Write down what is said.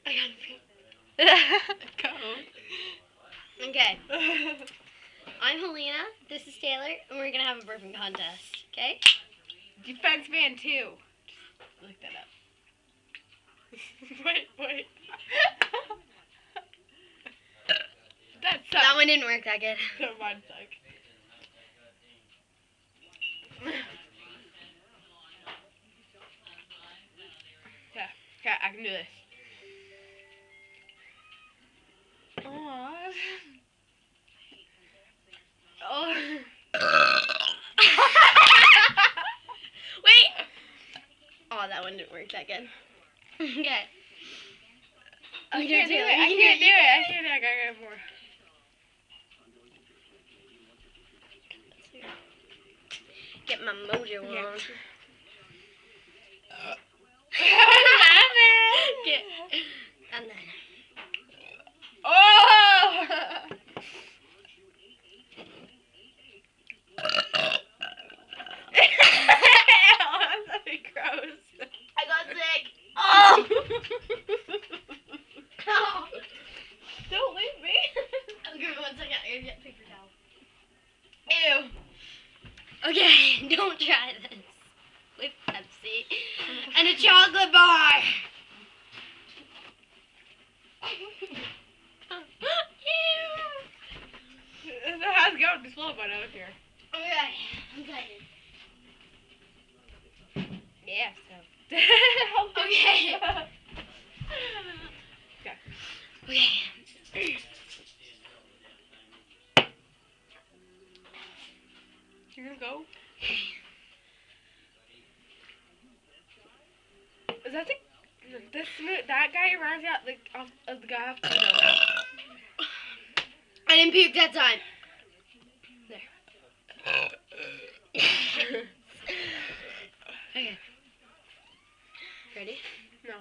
I gotta pee. Go. Okay. I'm Helena. This is Taylor, and we're gonna have a burping contest. Okay? Defense man 2. Just look that up. wait. That one didn't work that good. That one sucked. Okay, I can do this. Aww. Oh. Wait. Oh, that one didn't work that good. Okay. I can't do it. I gotta get more. Get my mojo on. Get, and then. Oh! That's so gross. I got sick. Oh! Don't leave me. I'll give it 1 second. I gotta get paper towel. Ew. Okay, don't try this. With Pepsi and a chocolate bar. How's it going? Just slow one out here. Okay, I'm excited. Yeah, so. Okay. Okay. You're gonna go? Is that that guy reminds me of the guy off the window. I didn't puke that time. There. Okay. Ready? No.